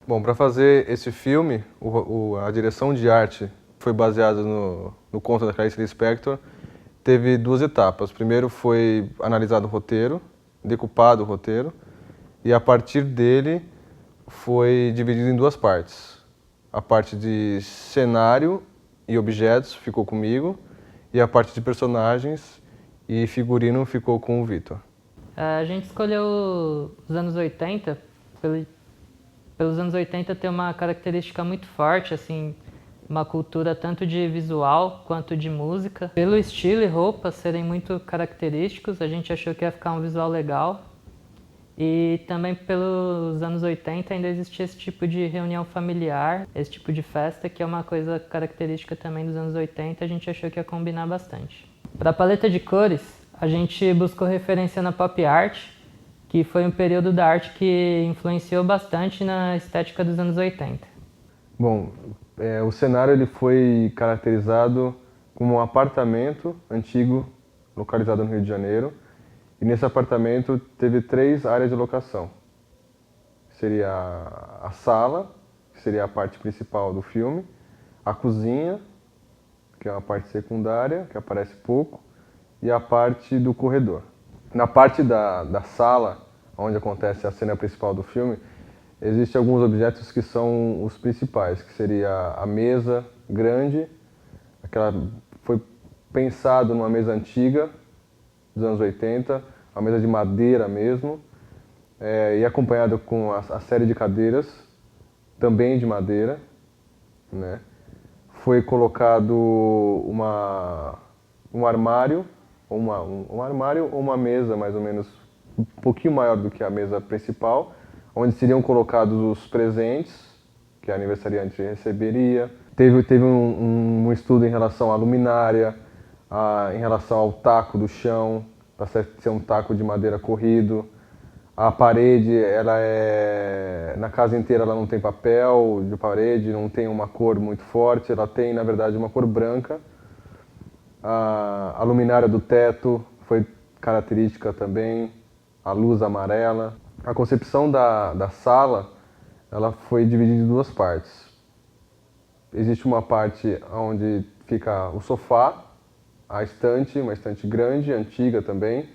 Bom, para fazer esse filme, a direção de arte foi baseada no conto da Clarice Lispector. Teve duas etapas. Primeiro foi analisado o roteiro, decupado o roteiro, e a partir dele foi dividido em duas partes. A parte de cenário e objetos ficou comigo, e a parte de personagens e figurino ficou com o Vitor. A gente escolheu os anos 80 pelos anos 80 ter uma característica muito forte, assim, uma cultura tanto de visual quanto de música. Pelo estilo e roupa serem muito característicos, a gente achou que ia ficar um visual legal. E também pelos anos 80 ainda existia esse tipo de reunião familiar, esse tipo de festa, que é uma coisa característica também dos anos 80, a gente achou que ia combinar bastante. Para a paleta de cores, a gente buscou referência na pop art, que foi um período da arte que influenciou bastante na estética dos anos 80. Bom, o cenário ele foi caracterizado como um apartamento antigo localizado no Rio de Janeiro. E nesse apartamento teve 3 áreas de locação. Seria a sala, que seria a parte principal do filme, a cozinha, que é uma parte secundária, que aparece pouco, e a parte do corredor. Na parte da sala, onde acontece a cena principal do filme, existem alguns objetos que são os principais, que seria a mesa grande, foi pensado numa mesa antiga, dos anos 80, uma mesa de madeira mesmo, e acompanhado com a série de cadeiras, também de madeira, né? Foi colocado um armário, um armário ou uma mesa mais ou menos um pouquinho maior do que a mesa principal, onde seriam colocados os presentes que a aniversariante receberia. Teve um estudo em relação à luminária, em relação ao taco do chão, para ser um taco de madeira corrido. A parede, na casa inteira ela não tem papel de parede, não tem uma cor muito forte, ela tem, na verdade, uma cor branca. A luminária do teto foi característica também, a luz amarela. A concepção da sala, ela foi dividida em duas partes. Existe uma parte onde fica o sofá, a estante, uma estante grande, antiga também,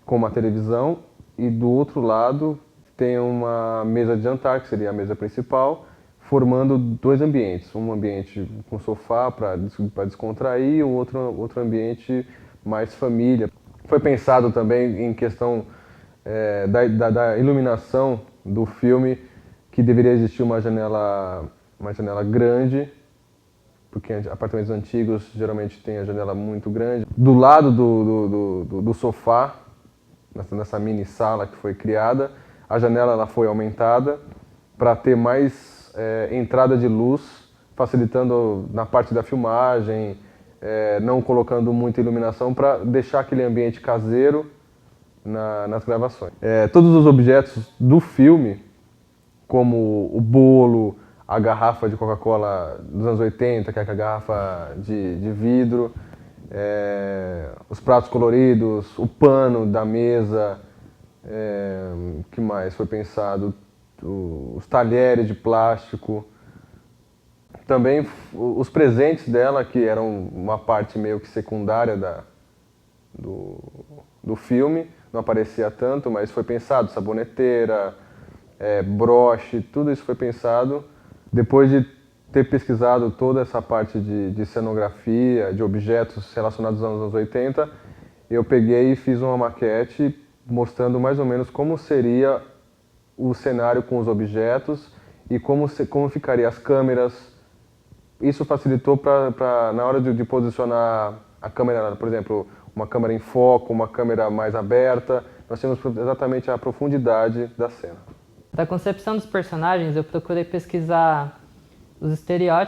com uma televisão, e do outro lado tem uma mesa de jantar, que seria a mesa principal, formando 2 ambientes. Um ambiente com sofá para descontrair e o outro ambiente mais família. Foi pensado também em questão da iluminação do filme, que deveria existir uma janela grande, porque apartamentos antigos geralmente tem a janela muito grande. Do lado do sofá, nessa mini sala que foi criada, a janela ela foi aumentada para ter mais entrada de luz, facilitando na parte da filmagem, não colocando muita iluminação para deixar aquele ambiente caseiro nas gravações. Todos os objetos do filme, como o bolo, a garrafa de Coca-Cola dos anos 80, que é a garrafa de vidro, os pratos coloridos, o pano da mesa, que mais foi pensado? Os talheres de plástico. Também os presentes dela, que eram uma parte meio que secundária do filme, não aparecia tanto, mas foi pensado, saboneteira, broche, tudo isso foi pensado. Depois de ter pesquisado toda essa parte de cenografia, de objetos relacionados aos anos 80, eu peguei e fiz uma maquete mostrando mais ou menos como seria o cenário com os objetos e como ficaria as câmeras. Isso facilitou na hora de posicionar a câmera, por exemplo, uma câmera em foco, uma câmera mais aberta. Nós tínhamos exatamente a profundidade da cena. Da concepção dos personagens, eu procurei pesquisar os estereótipos